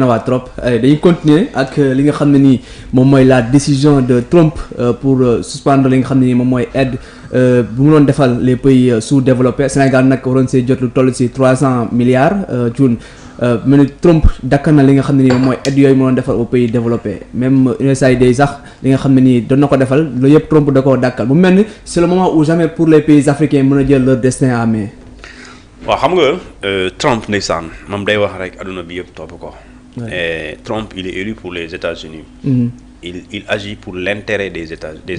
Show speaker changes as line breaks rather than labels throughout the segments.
waa trop dañuy continuer ak li nga xam ne nii moom mooy la décision de Trump pour suspendre li nga xam ne nii moom mooy aide bu mu doon defal les pays sous-développés Sénégal nag waroon see jot lu toll si 300 milliards jun mel ni Trump dakkal na li nga xam ne nii moom mooy aide yooyu mu doon defal aux pays développés même USAID sax li nga xam ne nii doon na ko defal loolu yëpp Trump da koo dakkal bu mel ni c'est le moment où jamais pour les pays africains mën a jël leur destin en main.
waaw xam nga Trump ndeysaan moom day wax rek adduna bi yëpp topp ko. Et Trump, il est élu pour les États-Unis. Il agit pour l'intérêt des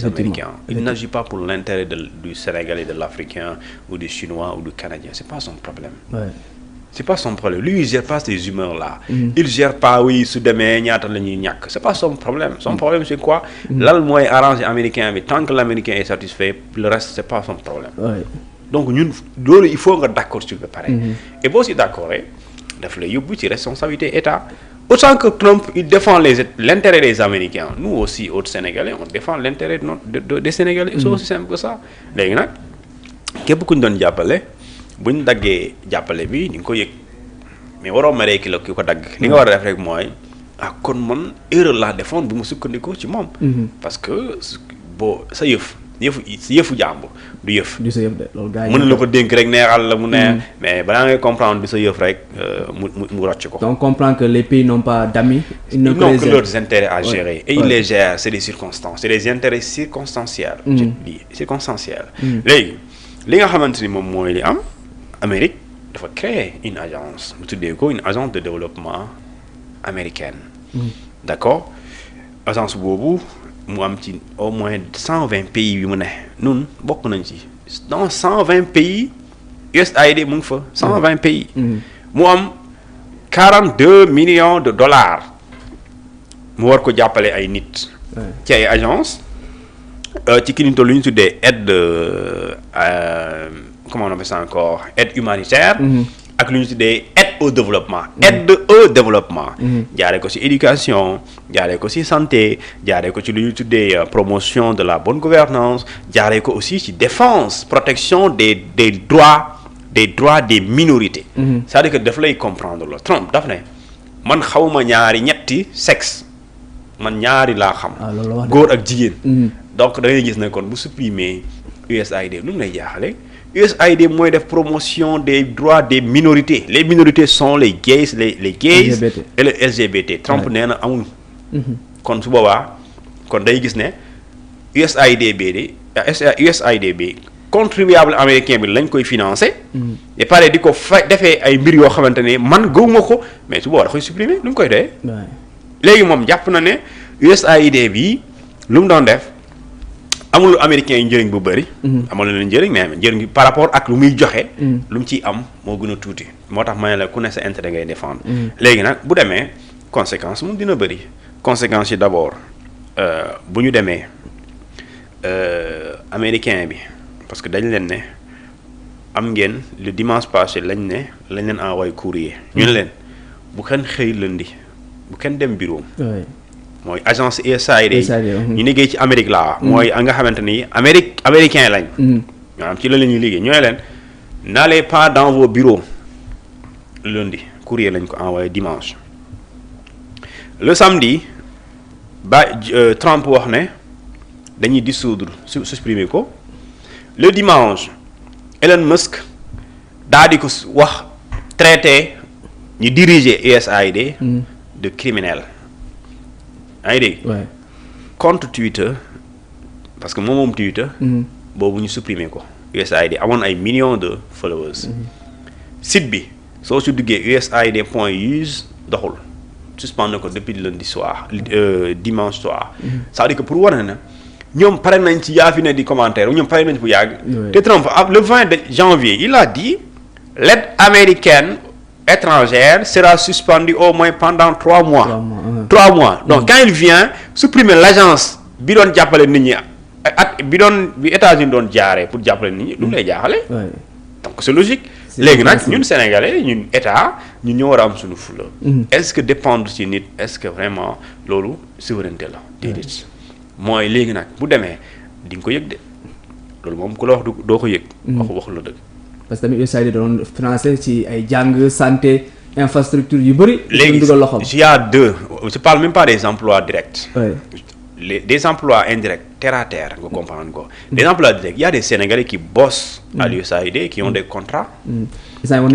Américains. Il n'agit pas pour l'intérêt du Sénégalais, de l'Africain, ou du Chinois, ou du Canadien. C'est pas son problème. C'est pas son problème. Lui, il gère pas ces humeurs-là. Il gère pas, oui, sous demain, c'est pas son problème. Son problème, c'est quoi? Là, le moyen arrange Américain, mais tant que l'Américain est satisfait, le reste, c'est pas son problème. Donc, nous, il faut être d'accord sur le pareil. Et pour aussi d'accord, daf lay yóbbu ci responsabilité état autant que Trump il défend l'intérêt des Américains nous aussi autres Sénégalais on défend l'intérêt des Sénégalais c'est aussi simple que ça léegi nag képp ku ñu doon jàppale bu ñu daggee jàppale bi di nga ko yëg mais waroo maree ki ko dagg li nga war a def rek mooy kon man erreur laa defoon bu ma sukkandikoo ci moom parce que boo sa yëfu jàmbur du yëf.
du sa yëf de loolu gars yi
mën na la ko dénk rek neexal la mu neex. mais balaa ngay comprendre du sa yëf rek mu rocc ko.
donc comprendre que les pays n'ont pas d'amis.
ils n'ont que leurs intérêts à gérer. et ils les gèrent c'est des circonstances c'est des intérêts circonstanciels. je dis circonstanciels. léegi li nga xamante ni moom mooy li am Amérique dafa créer une agence mu tuddee ko une agence de développement américaine. d'accord agence boobu. mu am ci au moins 120 pays yu mu ne nun bokk nañ ci dans 120 pays USAID mu ngi fa 120 pays mu am 42 millions de dollars mu war ko jàppale ay nit ci ay agence ci ki ñu toll lu ñu tuddee aide comment on appelle ça encore aide humanitaire ak lu ñu tuddee aide au développement jaaree ko ci éducation jaaree ko ci santé jaaree ko ci lu ñu tuddee promotion de la bonne gouvernance jaaree ko aussi ci défense protection des droits des minorités c'est-à-dire que daf lay comprendre la Trump daf ne man xawma ñetti sexe man ñaari laa xam góor ak jigéen donc da ngay gis ne kon bu supprimer USAID lu mu lay jaaxale USAID mooy def promotion des droits des minorités les minorités sont les gays les gays LGBT. Et le LGBT Trump nee na amul kon su boobaa kon day gis ne USAID bi contribuable américain bi lañ koy financer et pare di ko defee ay mbir yoo xamante ne man gëwuma ko mais su boobaa da koy supprimer lu mu koy doyee léegi moom jàpp na ne USAID bi lu mu doon def amul américain yi njëriñ bu bëri amal na leen njëriñ mais njëriñ par rapport ak lu muy joxe lu mu ciy am moo gën a tuuti moo tax ma ne la ku ne sa intérêt ngay défendre léegi nag bu demee conséquence moom dina bëri conséquences yi d'abord bu ñu demee américain bi parce que dañ leen ne am ngeen le dimanche passé lañ leen envoyé courrier ñu ne leen bu kenn xëy lundi bu kenn dem bureau mooy agence USAID ñu liggéey ci Amérique la mooy nga xamante ni américain lañ maanaam ci la ñuy liggéey ñooy leen n'allez pas dans vos bureaux lundi courrier lañ ko envoyé dimanche le samedi Trump wax ne dañuy dissoudre supprimer ko le dimanche Elon Musk daal di ko wax traité ñu diriger USAID de criminel yaa ngi dégg compte Twitter parce que moom Twitter boobu ñu supprimer ko USAID amoon ay millions de followers site bi soo si duggee USAID.us doxul suspendre ko depuis lundi soir dimanche soir ça veut dire que pour wane na ñoom pare nañ ci yaa fi ne di commentaire ñoom pare nañ bu yàgg te Trump le 20 janvier il a dit l'aide américaine étrangère sera suspendue au moins pendant 3 mois. 3 mois. Donc quand il vient supprimer l'agence bi doon jàppale nit ñi ak bi États-Unis doon jaaree pour jàppale nit ñi lu mu lay jaaxale. donc c'est logique. léegi nag ñun Sénégalais ñun état ñun ñoo war a am suñu fula. est-ce que dépendre ci nit est-ce que vraiment loolu souveraineté la. déedéet mooy léegi nag bu demee di nga ko yëg de loolu moom ku la wax doo ko yëg. waxu la dëgg.
parce que tamit USAID doon financé ci ay jàng santé infrastructure yu bëri.
léegi il y a deux je parle même pas des emplois directs. Des emplois indirects terre à terre nga comprendre ko. Des emplois directs il y a des Sénégalais qui bossent à l'USAID qui ont des contrats.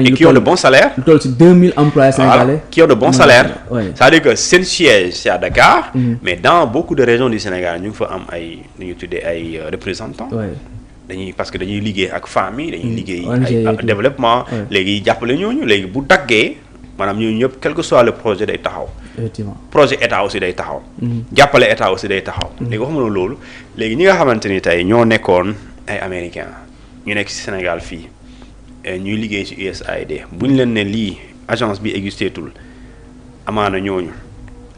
Et qui ont de bons salaires.
lu toll ci 2000 employés sénégalais.
Qui ont de bons salaires. C'est-à-dire que seen siège c'est à Dakar. Mais dans beaucoup de régions du Sénégal ñu ngi fa am ay nu ñu tuddee ay représentants. Parce que dañuy liggéey ak famille dañuy liggéey ay développement. léegi jàppale ñooñu léegi bu daggee maanaam ñooñu ñëpp quel que soit le projet day taxaw.
effectivement
projet état aussi day taxaw. jàppale état aussi day taxaw. léegi waxuma loolu léegi ñi nga xamante ni tey ñoo nekkoon ay américains ñu nekk ci Sénégal fii ñuy liggéey ci USAID bu ñu leen ne lii agence bi existeetul amaana ñooñu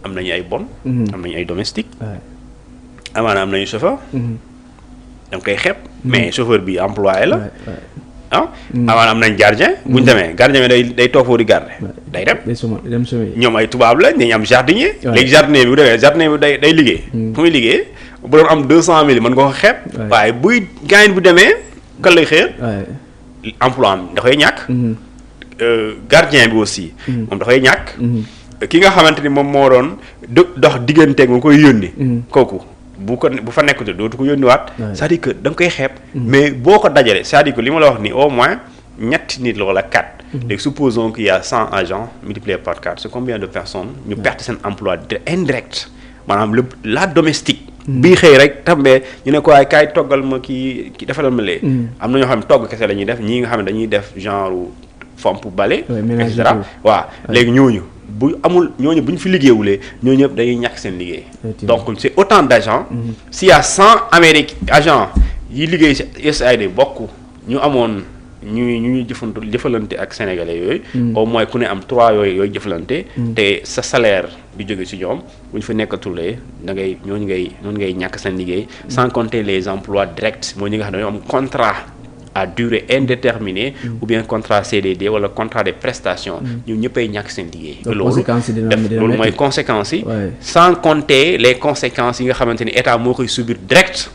am nañu ay bon. am nañu ay domestique. amaana am nañu chauffeur. da nga koy xeeb. mais chauffeur bi employé la. amaana am nañ gardien. bu ñu demee gardien bi day toog foofu di garder. day dem ñoom ay tubaab la dañuy am jardinier. léegi jardinier bi bu demee jardinier bi day liggéey. fu muy liggéey bu doon am 200000 mën nga ko xeeb. waaye buy gaañ bu demee kan lay xëy. emploi am da koy ñàkk. gardien bi aussi. moom da koy ñàkk. ki nga xamante ni moom moo doon dox digganteeg mu koy yónni. kooku. bu fa nekk dootu ko yónniwaat. c'est-à-dire que da nga koy xeeb. mais boo ko dajalee c'est-à-dire que li ma la wax ni au moins ñetti nit la wala 4. léegi supposons qu'il y a 100 agents multiplié par 4 c'est combien de personnes ñu perte seen emploi indirect maanaam la domestique. bii xëy rek tambee ñu ne ko waaye kaay toggal ma kii defalal ma lee. am na ñoo xam ne togg kese la ñuy def ñii nga xam ne dañuy def genre fomp bale. et cetera waaw léegi ñooñu. bu amul ñooñu bu ñu fi liggéeyulee ñooñu ñëpp dañuy ñàkk seen liggéey. donc c'est autant d'agents. s'il y a 100 agents yi liggéey ci USAID bokk ñu amoon ñuy jëfalante ak sénégalais yooyu. au moins ku ne am 3 yooyu jëfalante. te sa salaire di jóge ci ñoom bu ñu fa nekkatulee da ngay noonu ngay ñàkk seen liggéey. sans compter les emplois directs mooy ñi nga xam ne dañoo am contrat. à durée indéterminée ou bien contrat CDD wala contrat de prestation ñun ñëppay ñàkk seen liggéey. loolu mooy conséquences yi. sans compter les conséquences yi nga xamante ni état moo koy subir direct.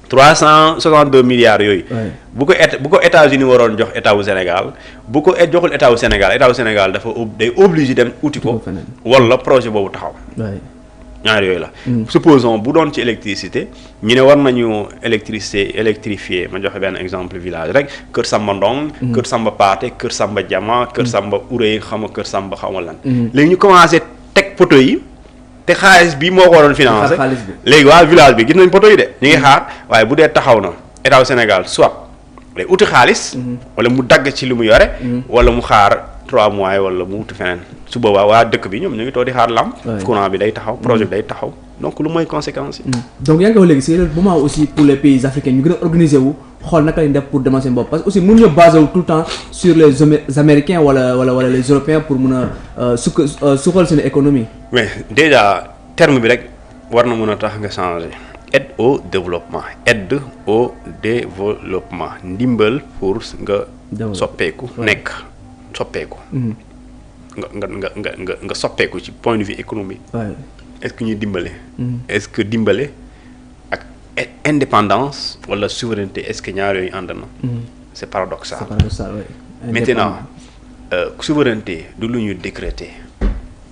362 milliards yooyu. bu ko États-Unis waroon jox état wu Sénégal bu ko joxul état wu Sénégal dafa day obligé dem uti ko. wala projet boobu taxaw. ñaar yooyu la. supposons bu doon ci électricité ñu ne war nañu électrifier ma joxe benn exemple village rek Kër Samba Ndong. Kër Samba Paate Kër Samba Jama Kër Samba Urey Kër Samba xaw lan. léegi ñu commencé teg poteau yi te xaalis bi moo ko waroon financé. léegi waa village bi gis nañ poteau yi de ñu ngi xaar waaye bu dee taxaw na état Sénégal soit day uti xaalis. wala mu dagg ci li mu yore. wala mu xaar 3 mois wala mu wuti feneen su boobaa waa dëkk bi ñoom ñu ngi toog di xaar lamp. courant bi day taxaw projet bi day taxaw donc lu mooy conséquence yi.
donc yaa ngi wax léegi c'est le moment aussi pour les pays africains ñu gën a organiser wu xool naka lañ def pour demal seen bopp parce que aussi mënuñu basé wu tout le temps sur les américains wala les européens pour mun a suqal seen économie.
mais déjà terme bi rek war na mën a tax nga changer. aide au développement ndimbal pour nga soppeeku nekk. soppeeku. nga soppeeku ci point de vue économique. est-ce que ñuy dimbale. est-ce que dimbale ak indépendance wala souveraineté est-ce que ñaar yooyu ànd na. c'est paradoxal. maintenant souveraineté du lu ñu décréter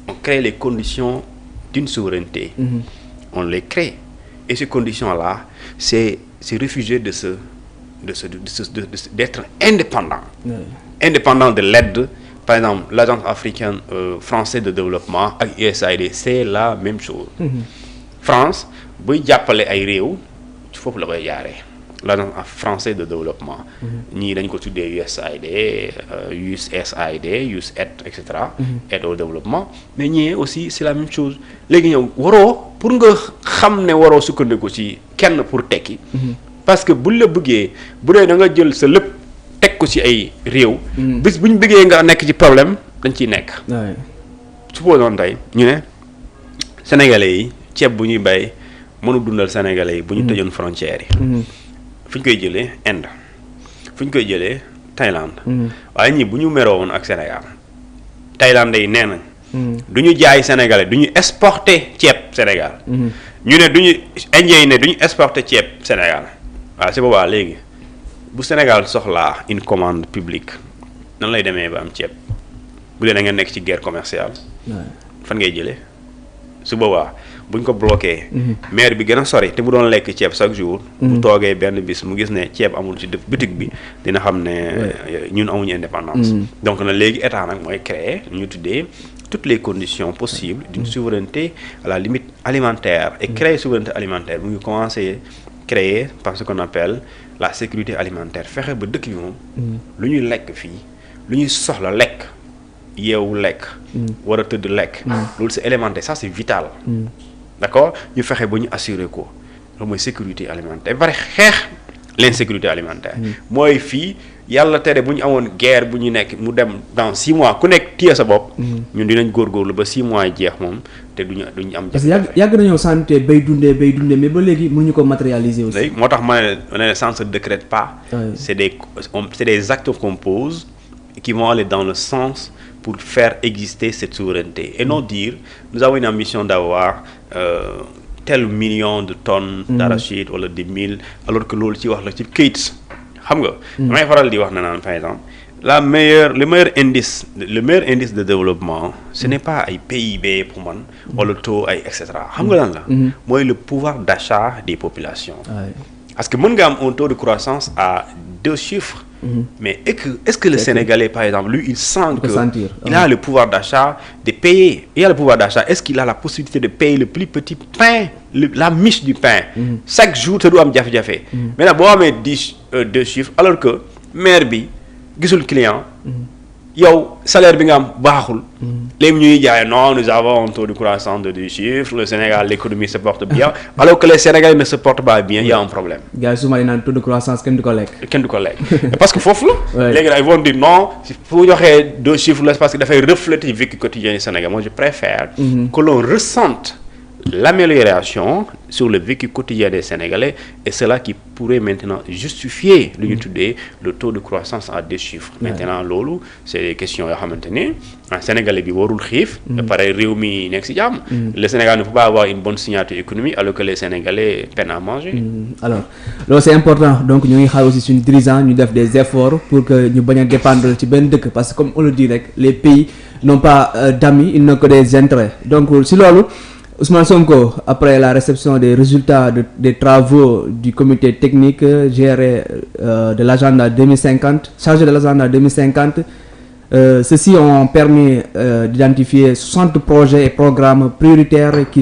on crée les conditions d'une souveraineté. On les crée et ces conditions-là c'est réfugié d'être indépendant. Indépendant de l'aide. Par exemple, l'agence africaine française de développement ak USAID c'est la même chose. France buy jàppale ay réew foofu la koy jaaree l'agence française de développement. ñii dañ ko tuddee USAID USAID USAID et cetera. aide au développement mais ñii aussi c'est la même chose léegi ñëw waroo pour nga xam ne waroo sukkandiku ci kenn pour tekki. parce que buñ la bëggee bu dee da nga jël sa lépp. teg ko ci ay réew. bis bu ñu bëggee nga nekk ci problème dañ ciy nekk. supposons tey ñu ne sénégalais yi ceeb bu ñuy bay mënu dundal sénégalais yi bu ñu tëjoon frontières yi. fu ñu koy jëlee Inde fu ñu koy jëlee Thaïlande. waaye ñii bu ñu meroo woon ak Sénégal Thaïlande yi nee nañ. du ñu jaay sénégalais du ñu exporter ceeb Sénégal. ñu ne du ñu Indien yi ne du ñu exporter ceeb Sénégal waaw c'est boobaa léegi. bu Sénégal soxlaa une commande publique nan lay demee ba am ceeb bu dee da ngeen nekk ci guerre commerciale fan ngay jëlee su boobaa buñ ko bloqué maire bi gën a sori te mu doon lekk ceeb chaque jour bu toogee benn bis mu gis ne ceeb amul ci boutique bi dina xam ne ñun amuñu indépendance donc na léegi état nag mooy créer ñu tuddee toutes les conditions possibles d'une souveraineté à la limite alimentaire et créer souveraineté alimentaire mu ngi commencer créer par ce qu'on appelle la sécurité alimentaire fexe ba dëkk bi moom lu ñuy lekk fii lu ñuy soxla lekk yeewu lekk war a tëdd lekk loolu c'est élémentaire ça c'est vital d'accord ñu fexe ba ñu assurer ko loolu mooy sécurité alimentaire bari xeex l'insécurité alimentaire mooy fii yàlla tere bu ñu amoon guerre bu ñu nekk mu dem dans 6 mois ku nekk téye sa bopp ñun dinañ góorgóorlu ba 6 mois jeex moom te duñu am
parce que yàgg nañoo santé bay dundee mais ba léegi mënuñu ko matérialiser aussi
léegi moo tax ma ne ça ne se décrète pas c'est des actes qu'on pose qui vont aller dans le sens pour faire exister cette souveraineté et non dire nous avons une ambition d'avoir tel million de tonnes d'arachide wala des 1000 alors que loolu ci wax la ci këyit xam nga damay faral di wax na naan par exemple le meilleur indice de développement ce n'est pas ay PIB pour man wala taux ay et cetera xam nga lan la mooy le pouvoir d'achat des populations parce que mën nga am un taux de croissance à 2 chiffres mais est-ce que le Sénégalais par exemple lui il sent que il a le pouvoir d'achat de payer il a le pouvoir d'achat est-ce qu'il a la possibilité de payer le plus petit pain la miche du pain chaque jour te du am jafe-jafe maintenant boo amee 2 chiffres alors que maire bi gisul client yow salaire bi nga am baaxul léegi ñuy jaay non nous avons un taux de croissance de 2 chiffres le Sénégal l'économie se porte bien alors que les Sénégalais ne se portent pas bien il y a un problème.
gars yi souvent naan taux de croissance kenn du ko lekk.
parce que foofu la. léegi nag ils vont dire non fu joxee 2 chiffres la parce que dafay refléter vécu quotidien du Sénégal moi je préfère. que l'on ressente l'amélioration sur le vécu quotidien des Sénégalais et cela qui pourrait maintenant justifier lu ñu tuddee le taux de croissance à 2 chiffres maintenant loolu c'est des questions yoo xamante ni Sénégalais bi warul xiif ba pare réew mi nekk ci jàmm le Sénégal ne peut pas avoir une bonne signature économique alors que les Sénégalais peinent à manger
alors loolu c'est important donc ñu ngi xaar aussi suñu dirigeants ñu def des efforts pour que ñu bañ a dépendre ci benn dëkk parce que comme on le dit rek les pays n'ont pas d'amis ils n'ont que des intérêts donc si loolu Ousmane Sonko, après la réception des résultats des travaux du comité technique géré de l'agenda 2050, chargé de l'agenda 2050, ceux-ci ont permis d'identifier 60 projets et programmes prioritaires qui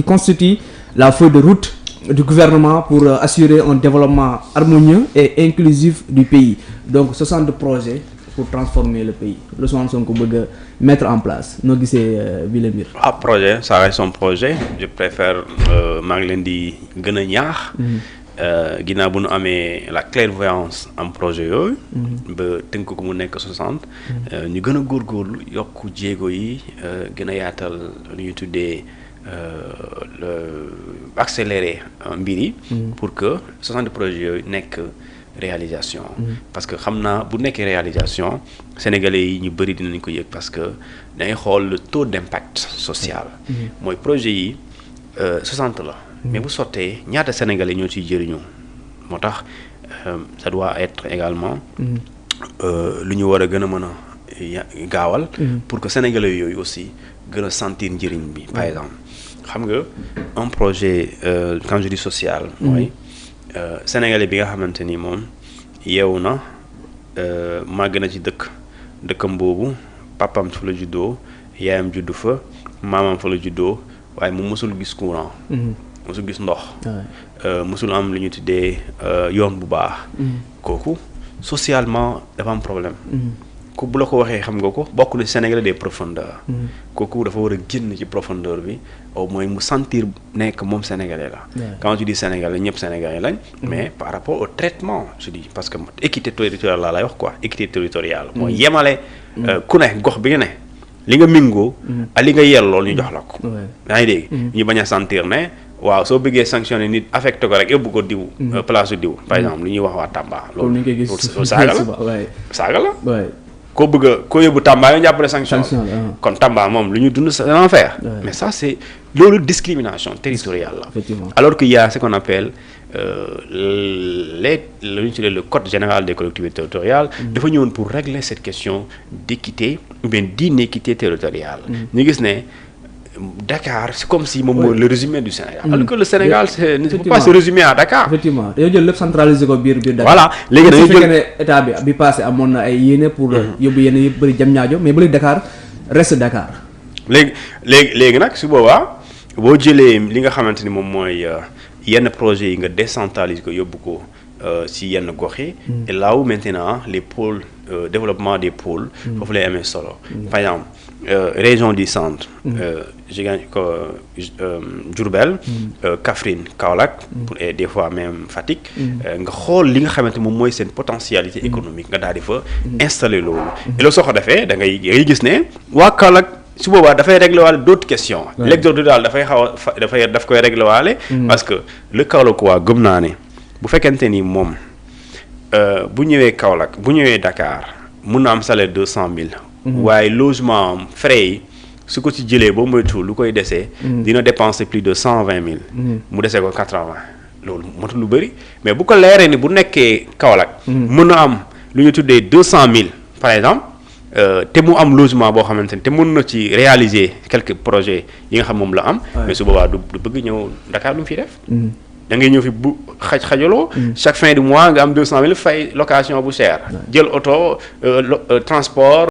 constituent la feuille de route du gouvernement pour assurer un développement harmonieux et inclusif du pays. Donc 60 projets pour transformer le pays. Ousmane Sonko bëgg mettre en place noo gisee bi la mbir.
projet ça reste son projet je préfère maa ngi leen di gën a ñaax. ginnaaw bu nu amee la clairvoyance am projet yooyu. ba tënk ko mu nekk 60. ñu gën a góorgóorlu yokk jéego yi gën a yaatal lu ñuy tuddee accélérer mbir yi. pour que 60 projets yooyu nekk. réalisation parce que xam naa bu nekkee réalisation sénégalais yi ñu bëri dinañ ko yëg parce que dangay xool le taux d'impact social mooy projet yi 60 la mais bu sottee ñaata sénégalais ñoo ciy jëriñu moo tax ça doit être également lu ñu war a gën a mën a gaawal pour que sénégalais yooyu aussi gën a sentir njëriñ bi par exemple xam nga un projet quand je dis social mooy sénégalais bi nga xamante ni moom yeewu na màgg na ci dëkkam boobu papam fa la juddoo yaayam juddu fa maamam fa la juddoo waaye mu mësul gis courant mësul gis ndox mësul am lu ñu tuddee yoon bu baax kooku socialement dafa am problème ku bu la ko waxee xam nga ko bokk na Sénégalais des profondeurs kooku dafa war a génn ci profondeur bi au moins mu sentir nekk moom Sénégalais la quand tu dis Sénégalais ñëpp Sénégalais lañ mais par rapport au traitement je dis parce que équité territoriale laa lay wax quoi équité territoriale mooy yemale ku ne gox bi nga ne li nga mingoo ak li nga yellool ñu jox la ko yaa ngi dégg ñu bañ a sentir ne waaw soo bëggee sanctionner nit affecté ko rek yóbbu ko diw place diw par exemple lu ñuy wax waa Tamba loolu saaga la koo bëgg a koo yóbbu Tamba nga jàppale sanction kon Tamba moom lu ñu dund c'est l'enfer mais ça c'est loolu discrimination territoriale la alors qu'il y a ce qu'on appelle le code général des collectivités territoriales dafa ñëwoon pour régler cette question d'équité ou bien d'inéquité territoriale. ñu gis ne Dakar c'est comme si moom mooy le résumé du Sénégal. alors que le Sénégal ne peut pas se résumer à Dakar.
effectivement dañoo jël lépp centraliser ko biir Dakar.
voilà léegi dañuy jël
ne état bi passé amoon na ay yéene pour yóbbu yéene yëpp bëri Diamniadio mais ba léegi Dakar reste Dakar.
léegi nag su boobaa boo jëlee li nga xamante ni moom mooy yenn projets yi nga décentraliser ko yóbbu ko si yenn gox yi. et là où maintenant les pôles développement des pôles. foofu lay amee solo. par exemple région du centre. Diourbel. Kaffrine Kaolack. et des fois même Fatick. nga xool li nga xamante moom mooy seen potentialité économique nga daal di fa installer loolu. et loolu soo ko defee da ngay gis ne waa Kaolack. su boobaa dafay régler waale d'autres questions. l'exode rural daf koy régler waale. parce que le Kaolack waa gëm naa ne bu fekkente ni moom bu ñëwee Kaolack bu ñëwee Dakar mun na am salaire 200,000. waaye logement frais yi su ko ci jëlee ba moytuwul lu koy desee. dina dépenser plus de 120,000. mu desee ko 80 loolu motul lu bëri mais bu ko leeree ni bu nekkee Kaolack. mun na am lu ñu tuddee 200,000 par exemple. te mu am logement boo xamante ni te mën na ci réaliser quelques projets yi nga xam moom la am. mais su boobaa du bëgg ñëw Dakar lu mu fiy def. da ngay ñëw fi bu xajaloo. chaque fin du mois nga am 200,000 fay location bu cher. jël auto transport.